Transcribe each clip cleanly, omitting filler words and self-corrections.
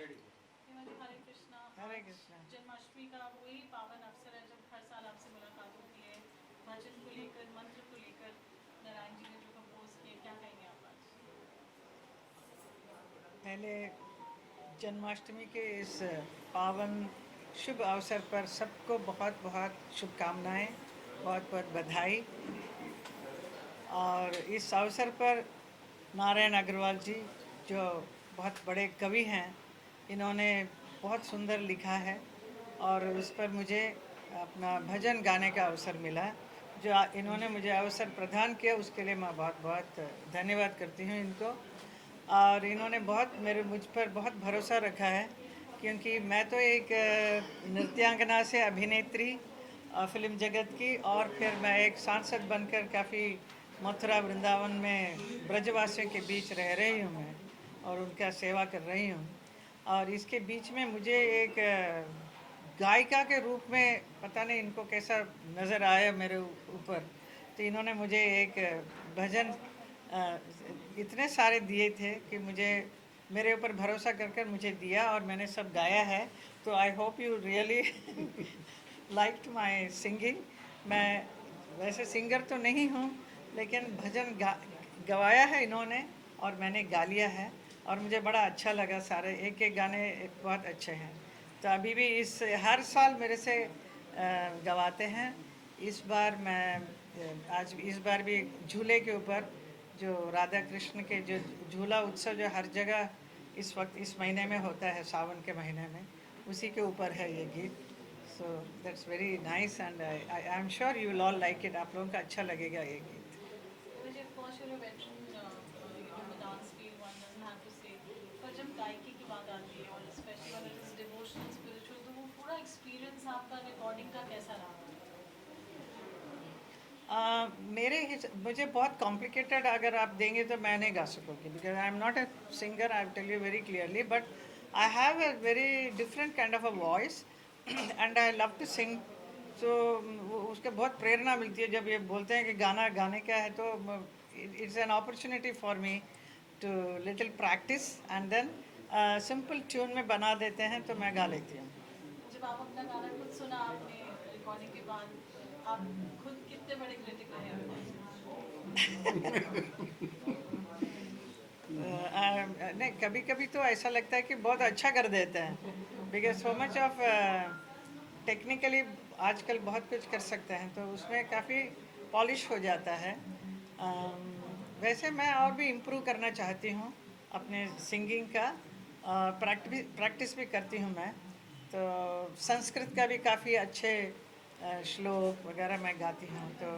हेमा जी, हरे कृष्णा। हरे कृष्णा। जन्माष्टमी का वही पावन अवसर है जब हर साल आपसे मुलाकात होती है। भजन को लेकर, मंत्र को लेकर नारायण जी ने जो कंपोज किए, क्या कहेंगे आप आज? पहले जन्माष्टमी के इस पावन शुभ अवसर पर सबको बहुत बहुत शुभकामनाएं, बहुत बहुत बधाई। और इस अवसर पर नारायण अग्रवाल जी जो बहुत बड़े कवि हैं, इन्होंने बहुत सुंदर लिखा है और उस पर मुझे अपना भजन गाने का अवसर मिला। जो इन्होंने मुझे अवसर प्रदान किया उसके लिए मैं बहुत बहुत धन्यवाद करती हूँ इनको। और इन्होंने मुझ पर बहुत भरोसा रखा है, क्योंकि मैं तो एक नृत्यांगना से अभिनेत्री फिल्म जगत की, और फिर मैं एक सांसद बनकर काफ़ी मथुरा वृंदावन में ब्रजवासियों के बीच रह रही हूँ मैं, और उनका सेवा कर रही हूँ। और इसके बीच में मुझे एक गायिका के रूप में पता नहीं इनको कैसा नज़र आया मेरे ऊपर, तो इन्होंने मुझे एक भजन इतने सारे दिए थे कि मुझे मेरे ऊपर भरोसा कर कर मुझे दिया और मैंने सब गाया है। तो I hope you really liked my singing. मैं वैसे सिंगर तो नहीं हूँ, लेकिन भजन गवाया है इन्होंने और मैंने गा लिया है, और मुझे बड़ा अच्छा लगा। सारे एक एक गाने बहुत अच्छे हैं। तो अभी भी हर साल मेरे से गवाते हैं। इस बार मैं आज इस बार भी झूले के ऊपर जो राधा कृष्ण के जो झूला उत्सव जो हर जगह इस वक्त इस महीने में होता है, सावन के महीने में, उसी के ऊपर है ये गीत। So that's very nice and I am sure you will all like it. आप लोगों को अच्छा लगेगा ये गीत। Hema ji, of course you're a veteran, in the dance field, one doesn't have to say, पर जब गायकी की बात आती है और specially when it is devotional, spiritual, तो वो पूरा एक्सपीरियंस आपका रिकॉर्डिंग का कैसा रहा? मुझे बहुत कॉम्प्लिकेटेड अगर आप देंगे तो मैं नहीं गा सकूँगी, because I am not a singer. I tell you very clearly, but I have a very different kind of a voice and I love to sing. So उसके बहुत प्रेरणा मिलती है जब ये बोलते हैं कि गाना गाने का है, तो it's an opportunity for me to little practice and then simple tune में बना देते हैं तो मैं गा लेती हूँ। जब आप अपना गाना खुद सुना आपने रिकॉर्डिंग के बाद, आप खुद कितने बड़े क्रिटिक रहे अपने? नहीं, कभी कभी तो ऐसा लगता है कि बहुत अच्छा कर देते हैं, because so much of technically आजकल बहुत कुछ कर सकते हैं, तो उसमें काफ़ी पॉलिश हो जाता है। वैसे मैं और भी इम्प्रूव करना चाहती हूँ अपने सिंगिंग का। प्रैक्टिस भी करती हूँ मैं। तो संस्कृत का भी काफ़ी अच्छे श्लोक वगैरह मैं गाती हूँ, तो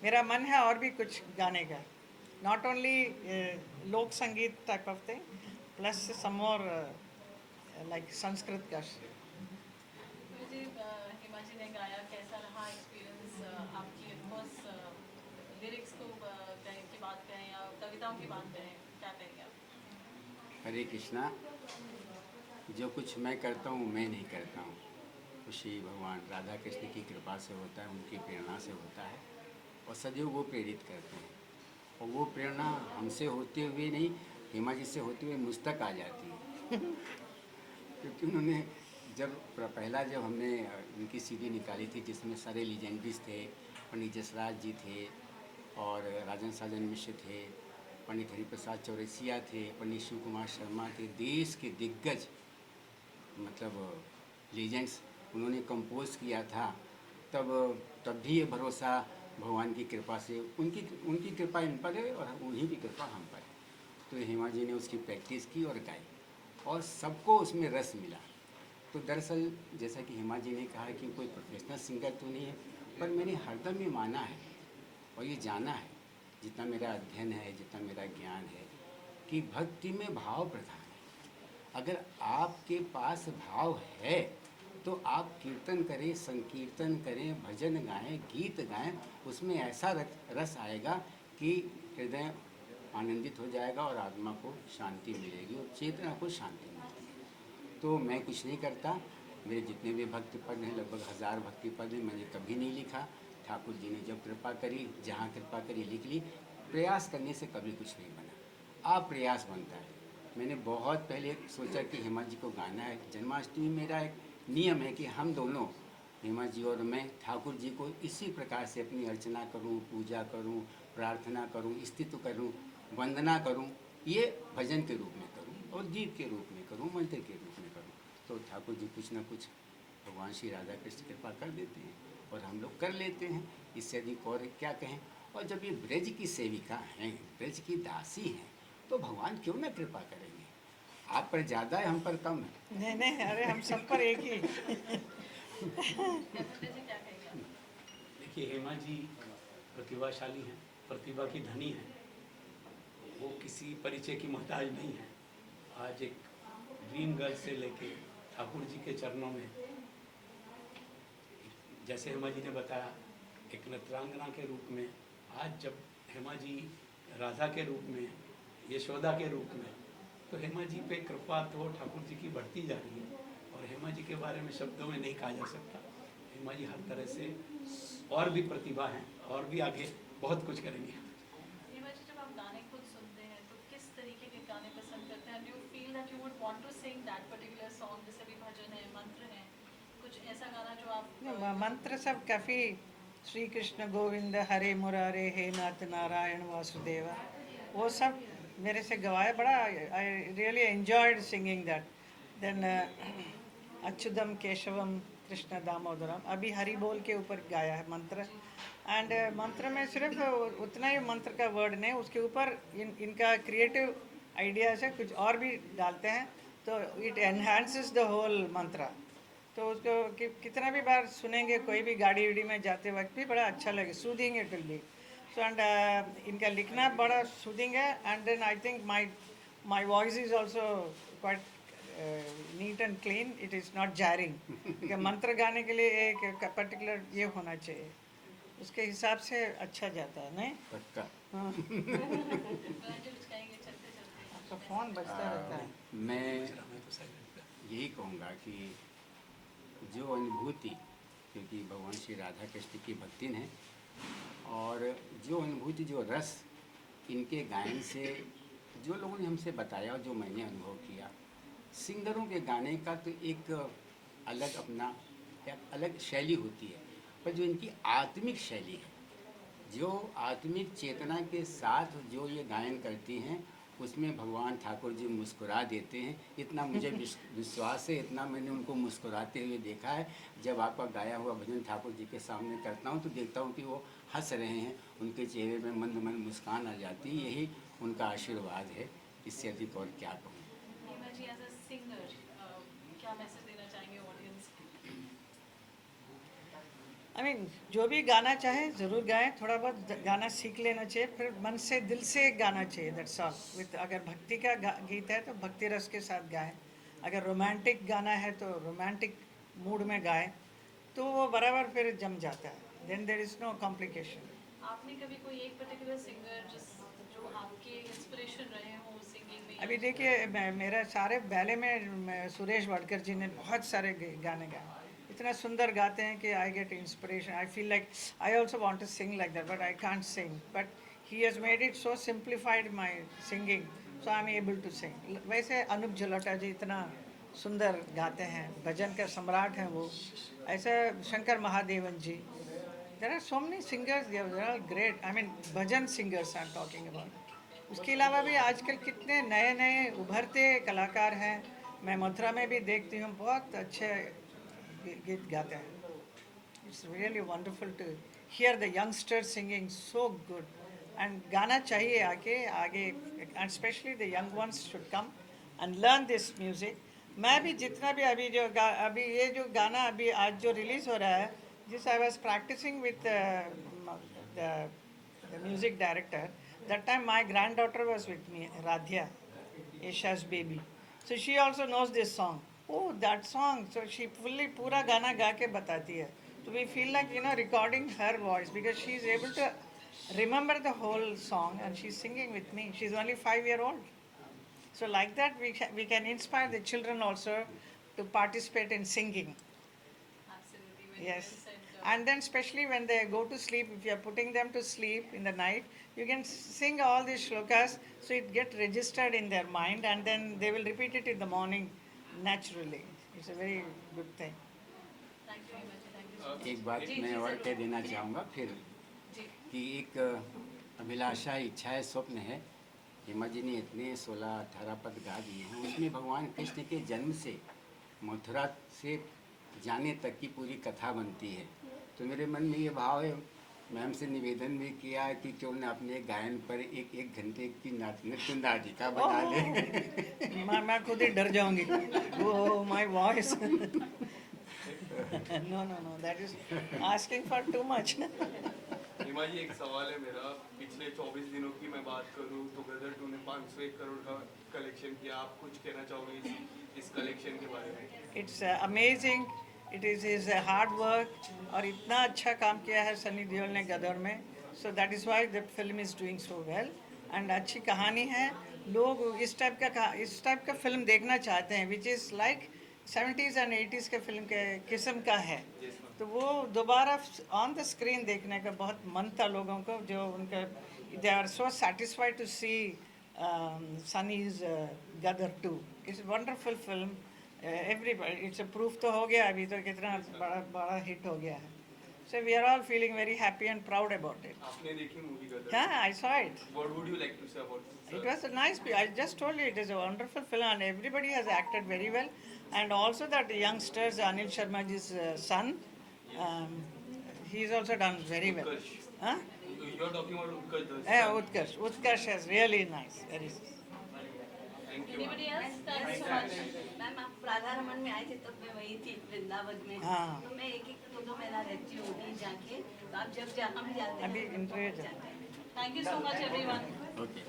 मेरा मन है और भी कुछ गाने का, not only लोक संगीत type of thing, plus some more like Sanskrit का। मुझे हेमा जी ने गाया, कैसा रहा एक्सपीरियंस आपकी? ऑफकोर्स लिरिक्स को की बात करें या कविताओं की बात करें, क्या कहेंगे आप? हरे कृष्णा। जो कुछ मैं करता हूँ मैं नहीं करता हूँ, श्री भगवान राधा कृष्ण की कृपा से होता है, उनकी प्रेरणा से होता है, और सदैव वो प्रेरित करते हैं। और वो प्रेरणा हमसे होते हुए नहीं, हेमा जी से होते हुए मुझ तक आ जाती है क्योंकि उन्होंने जब हमने उनकी सीडी निकाली थी जिसमें सारे लीजेंडरीज थे, पंडित जसराज जी थे और राजन साजन मिश्र थे, पंडित हरिप्रसाद चौरसिया थे, पंडित शिव कुमार शर्मा थे, देश के दिग्गज मतलब लीजेंड्स उन्होंने कंपोज किया था। तब भी ये भरोसा भगवान की कृपा से, उनकी कृपा इन पर है और उन्हीं की कृपा हम पर है। तो हेमा जी ने उसकी प्रैक्टिस की और गाई और सबको उसमें रस मिला। तो दरअसल जैसा कि हेमा जी ने कहा कि कोई प्रोफेशनल सिंगर तो नहीं है, पर मैंने हरदम ये माना है और ये जाना है, जितना मेरा अध्ययन है, जितना मेरा ज्ञान है, कि भक्ति में भाव प्रधान है। अगर आपके पास भाव है तो आप कीर्तन करें, संकीर्तन करें, भजन गाएं, गीत गाएं, उसमें ऐसा रस आएगा कि हृदय आनंदित हो जाएगा और आत्मा को शांति मिलेगी और चेतना को शांति मिलेगी। तो मैं कुछ नहीं करता, मेरे जितने भी भक्ति पद हैं, लगभग 1000 भक्ति पद हैं, मैंने कभी नहीं लिखा। ठाकुर जी ने जब कृपा करी, जहाँ कृपा करी लिख ली। प्रयास करने से कभी कुछ नहीं बना, आप प्रयास बनता है। मैंने बहुत पहले सोचा कि हेमा जी को गाना है। जन्माष्टमी मेरा एक नियम है कि हम दोनों, हेमा जी और मैं, ठाकुर जी को इसी प्रकार से अपनी अर्चना करूं, पूजा करूं, प्रार्थना करूं, स्तुति करूं, वंदना करूं, ये भजन के रूप में करूं और गीत के रूप में करूं, मंत्र के रूप में करूं। तो ठाकुर जी कुछ ना कुछ भगवान श्री राधा कृष्ण कृपा कर देते हैं और हम लोग कर लेते हैं। इससे अधिक और क्या कहें। और जब ये ब्रज की सेविका हैं, ब्रज की दासी हैं, तो भगवान क्यों ना कृपा करेंगे। आप पर ज़्यादा है, हम पर कम है। नहीं नहीं, अरे हम सब पर एक ही। धर्मेंद्र जी क्या कहेंगे आप? देखिए, हेमा जी प्रतिभाशाली हैं, प्रतिभा की धनी हैं। वो किसी परिचय की मोहताज नहीं है। आज एक ड्रीम गर्ल से लेके ठाकुर जी के चरणों में, जैसे हेमा जी ने बताया, एक नृत्रांगना के रूप में, आज जब हेमा जी राधा के रूप में, यशोदा के रूप में, तो हेमा जी पे कृपा तो ठाकुर जी की बढ़ती जा रही है। और हेमा जी के बारे में शब्दों में नहीं कहा जा सकता। हेमा जी हर तरह से और भी प्रतिभा हैं और भी आगे बहुत कुछ करेंगे। हेमा जी, जब आप गाने खुद सुनते हैं तो किस तरीके के गाने पसंद करते हैं? Do you feel that you would want to sing that particular song? जैसे भी भजन है, मंत्र है, कुछ ऐसा गाना जो आप मंत्र सब काफ़ी, श्री कृष्ण गोविंद हरे मुरारे हे नाथ नारायण वासुदेवा, वो सब मेरे से गवाए। बड़ा I really enjoyed singing that. Then Achyutam Keshavam Krishna Damodaram, अभी हरि बोल के ऊपर गाया है मंत्र। एंड मंत्र में सिर्फ उतना ही मंत्र का वर्ड नहीं, उसके ऊपर इनका क्रिएटिव आइडियाज है, कुछ और भी डालते हैं, तो इट एनहांसेस द होल मंत्र। तो उसको कितना भी बार सुनेंगे, कोई भी गाड़ी उड़ी में जाते वक्त भी बड़ा अच्छा लगे, soothing it will be. So and इनका लिखना बड़ा सूदिंग है। And then I think my voice is also quite neat and clean, it is not jarring. मंत्र गाने के लिए एक पर्टिकुलर ये होना चाहिए, उसके हिसाब से अच्छा जाता है, नहीं? पक्का। हाँ, जो कहेंगे चलते चलते? आपका फ़ोन बजता रहता है। मैं मैं तो सही लगता है। यही कहूँगा कि जो अनुभूति, क्योंकि भगवान श्री राधा कृष्ण की भक्तिन है, और जो अनुभूति, जो रस इनके गायन से जो लोगों ने हमसे बताया और जो मैंने अनुभव किया, सिंगरों के गाने का तो एक अलग अपना एक अलग शैली होती है, पर जो इनकी आत्मिक शैली है, जो आत्मिक चेतना के साथ जो ये गायन करती हैं, उसमें भगवान ठाकुर जी मुस्कुरा देते हैं। इतना मुझे विश्वास है, इतना मैंने उनको मुस्कुराते हुए देखा है। जब आपका गाया हुआ भजन ठाकुर जी के सामने करता हूँ तो देखता हूँ कि वो हंस रहे हैं, उनके चेहरे में मंद मंद मुस्कान आ जाती है। यही उनका आशीर्वाद है, इससे अधिक और क्या कहूँ। Hema ji, as a singer क्या मैसेज देना चाहेंगे ऑडियंस को? आई मीन जो भी गाना चाहे ज़रूर गाएं, थोड़ा बहुत गाना सीख लेना चाहिए, फिर मन से दिल से गाना चाहिए, दैट्स ऑल। विद अगर भक्ति का गीत है तो भक्ति रस के साथ गाएं, अगर रोमांटिक गाना है तो रोमांटिक मूड में गाएं, तो वो बराबर फिर जम जाता है। Then there is no complication. आपने कभी कोई एक पर्टिकुलर सिंगर जो आपके इंस्पिरेशन रहे हो सिंगिंग में? अभी देखिए, मेरा सारे बैले में सुरेश वाडकर जी ने बहुत सारे गाने गाए, इतना सुंदर गाते हैं कि I get inspiration. I feel like I also want to sing like that, but I can't sing, but he has made it so simplified my singing, so I am able to sing. वैसे अनूप जलोटा जी इतना सुंदर गाते हैं, भजन का सम्राट हैं वो। ऐसा Shankar Mahadevan ji, there are so many singers, they are great. I mean bhajan singers I am talking about. उसके अलावा भी आजकल कितने नए नए उभरते कलाकार हैं, मैं मथुरा में भी देखती हूँ, बहुत अच्छे गीत गाते हैं। It's really wonderful to hear the youngster singing so good. And गाना चाहिए आगे आगे, and specially the young ones should come and learn this music. मैं भी जितना भी अभी अभी ये जो गाना अभी आज जो रिलीज़ हो रहा है, जिस I was practising with the music director. That time my granddaughter was with me, Radhya, Isha's baby. So she also knows this song. Oh, that song. So she fully pura gana ga ke batati hai. So we feel like, recording her voice, because she is able to remember the whole song and she's singing with me. She's only 5 years old. So like that we can inspire the children also to participate in singing. Absolutely, very Yes. well said. And then especially when they go to sleep, if you are putting them to sleep in the night, you can sing all these shlokas, so it get registered in their mind, and then they will repeat it in the morning naturally. It's a very good thing. Thank you Hema ji, thank you so एक बात जी, मैं जी, और ज़रूर। कह देना चाहूँगा फिर जी कि एक अभिलाषा इच्छा है स्वप्न है। हेमा जी ने इतने 16-18 पद गा दिए हैं, उसमें भगवान कृष्ण के जन्म से मथुरा से जाने तक की पूरी कथा बनती है। तो मेरे मन में ये भाव है, मैम से निवेदन भी किया है कि क्यों न अपने गायन पर एक घंटे की नृत्य नाटिका बना लें। मैं खुद ही डर जाऊंगी। Oh, my voice. No, that is asking for too much. हिमा जी एक सवाल है मेरा, पिछले 24 दिनों की मैं बात करूं तो गदर 2 ने 501 करोड़ का कलेक्शन किया। आप कुछ कहना चाहोगे इस कलेक्शन के बारे में? It's amazing. It is his hard work. और इतना अच्छा काम किया है सनी देओल ने गदर में. So that is why the film is doing so well. And अच्छी कहानी है. लोग इस टाइप का फिल्म देखना चाहते हैं, which is like 70s and 80s के फिल्म के किस्म का है. तो वो दोबारा ऑन द स्क्रीन देखने का बहुत मन था लोगों को, जो उनका they are so satisfied to see Sunny's Gadar 2. It's wonderful film. Everybody it's a proof तो हो गया अभी तो कितना बड़ा हिट हो गया है. So we are all feeling very happy and proud about it. आपने देखी मूवी गदर? हाँ, I saw it. What would you like to say about this? It was a nice. I just told you it is a wonderful film, and everybody has acted very well. And also that youngsters, Anil Sharmaji's son, he's also done very well. Utkarsh. Huh? You're talking about Utkarsh. the Yeah, son. Utkarsh. Utkarsh is really nice. Very. Thank you. Anybody else? Thank you so much. Ma'am आप राधा रमन में आई थी तब मैं वही थी वृंदावन में। हाँ। तो मैं एक दो महीना रहती हूँ वहीं जाके। तो आप जब जहाँ भी जाते हैं अभी इंटरव्यू चल जाते हैं। Thank you so much everyone. Okay.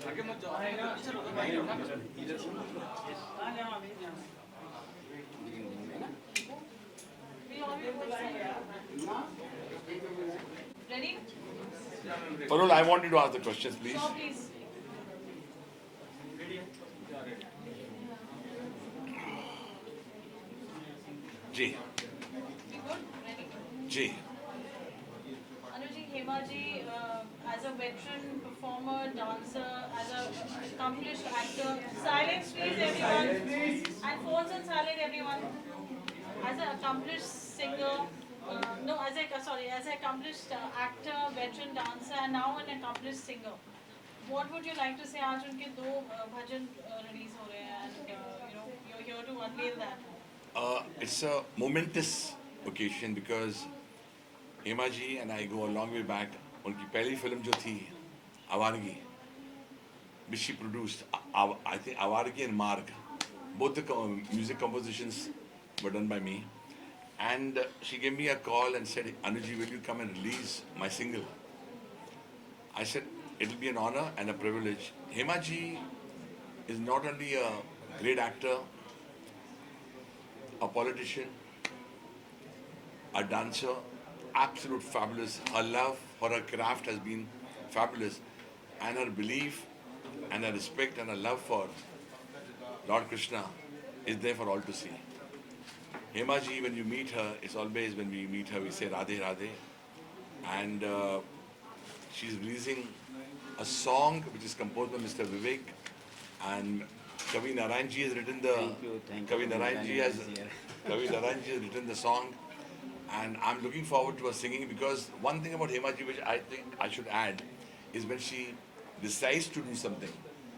आगे मत जाओ। Ready? Parul, I want you to ask the questions, please. So please. जी, वी गुड? रेडी? जी. Anuji, Hema ji, as a veteran performer, dancer, as a accomplished actor, silence please everyone, and phones on silent everyone. As an accomplished singer, as an accomplished actor, veteran dancer, and now an accomplished singer. What would you like to say? आज उनके दो भजन release हो रहे हैं, and you're here to unveil that. It's a momentous occasion because Hema ji and I go a long way back. उनकी पहली film जो थी आवारगी, which she produced, I think Awargi and Marg, both the music compositions were done by me. And she gave me a call and said, Anuji, will you come and release my single? I said, it will be an honor and a privilege. Hema ji is not only a great actor, a politician, a dancer, absolute fabulous. Her love for her craft has been fabulous, and her belief and her respect and her love for Lord Krishna is there for all to see. Hema ji, when you meet her, it's always when we meet her, we say Radhe Radhe, and she's releasing a song which is composed by Mr. Vivek, and Kavi Narayan ji has written the. Thank you. Kavi Narayan ji has here. Kavi Narayan ji has written the song, and I'm looking forward to her singing because one thing about Hema ji which I think I should add is when she decides to do something,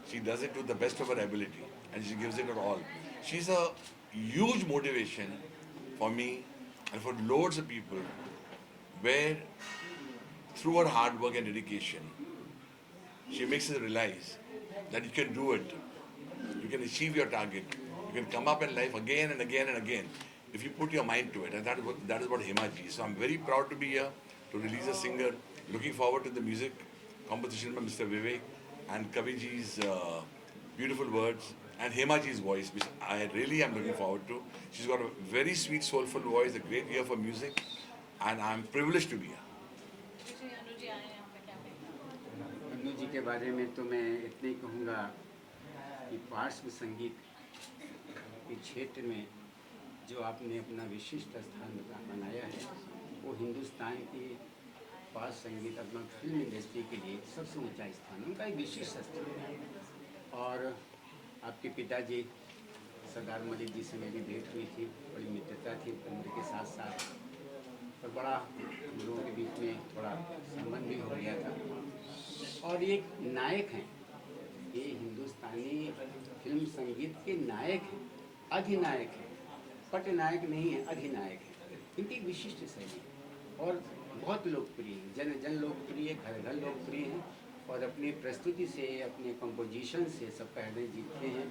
she does it to the best of her ability and she gives it her all. She's a huge motivation for me and for loads of people where through her hard work and dedication, she makes us realize that you can do it. You can achieve your target. You can come up in life again and again and again if you put your mind to it. And that is what Hema ji is. So I'm very proud to be here to release a singer. Looking forward to the music composition by Mr. Vivek and Kavi ji's beautiful words and Hema ji's voice, which I really am looking forward to. She's got a very sweet, soulful voice, a great ear for music, and I'm privileged to be here. Anuji आए हैं यहाँ पे क्या कहेंगे? अनु जी के बारे में तो मैं इतना ही कहूँगा कि पार्श्व संगीत के क्षेत्र में जो आपने अपना विशिष्ट स्थान बनाया है वो हिंदुस्तान की पास संगीत अपना फिल्म इंडस्ट्री के लिए सबसे ऊंचा स्थान, उनका एक विशिष्ट स्थान है। और आपके पिताजी सरदार मलिक जी से मेरी भेंट हुई थी, बड़ी मित्रता थी उम्र के साथ साथ, और बड़ा हम लोगों के बीच में थोड़ा संबंध भी हो गया था। और ये एक नायक हैं, ये हिंदुस्तानी फिल्म संगीत के नायक हैं, अधिनायक हैं, पटनायक नहीं है, अधिनायक है। इनकी एक विशिष्ट शैली और बहुत लोकप्रिय है, जन जन लोकप्रिय, घर घर लोकप्रिय हैं और अपनी प्रस्तुति से, अपने कंपोजिशन से सबका हृदय जीतते हैं,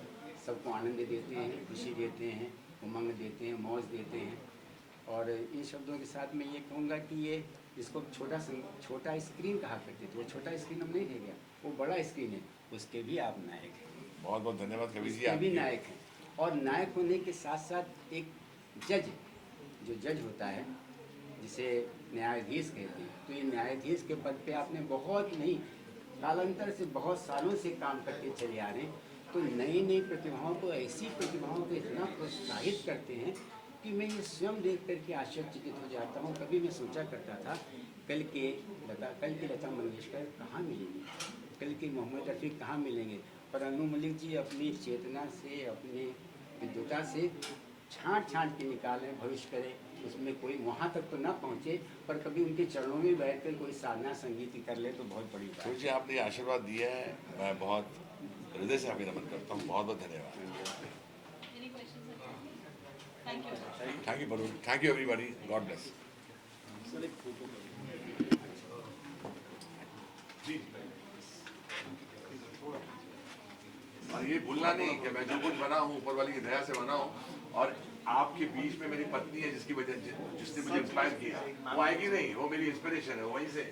सबको आनंद देते हैं, खुशी देते हैं, उमंग देते हैं, मौज देते हैं। और इन शब्दों के साथ मैं ये कहूँगा कि ये जिसको छोटा स्क्रीन कहा करते थे, वो छोटा स्क्रीन अब नहीं रह गया, वो बड़ा स्क्रीन है, उसके भी आप नायक हैं। बहुत बहुत धन्यवाद कवि जी, उसके भी आपके। नायक हैं। और नायक होने के साथ साथ एक जज, जो जज होता है जिसे न्यायाधीश कहते हैं, तो ये न्यायाधीश के पद पे आपने बहुत नहीं कालांतर से बहुत सालों से काम करके चले आ रहे हैं, तो नई नई प्रतिभाओं को, ऐसी प्रतिभाओं को इतना प्रोत्साहित करते हैं कि मैं ये स्वयं देख करके आश्चर्यचकित हो जाता हूँ। कभी मैं सोचा करता था कल की लता मंगेशकर कहाँ मिलेंगी, कल के मोहम्मद रफ़ी कहाँ मिलेंगे, पर अनु मलिक जी अपनी चेतना से, अपनी विद्वता से छांट के निकालें, भविष्य करें, उसमें कोई वहाँ तक तो ना पहुँचे, पर कभी उनके चरणों में बैठकर कोई साधना संगीत कर ले तो बहुत बड़ी बात कवि जी आपने ये आशीर्वाद दिया है, मैं बहुत हृदय से आपके नमन करता हूँ। बहुत बहुत धन्यवाद। Any questions? Thank you. Thank you Varun, thank you everybody, God bless. जी, और ये भूलना नहीं कि मैं जो कुछ बना हूँ ऊपर वाली की दया से बना हूँ, और आपके बीच में मेरी पत्नी है जिसकी वजह जिसने मुझे इंस्पायर किया, वो आएगी नहीं, वो मेरी इंस्पिरेशन है, वहीं से।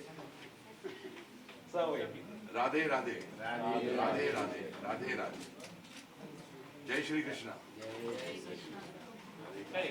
राधे राधे राधे राधे राधे राधे, जय श्री कृष्णा। है।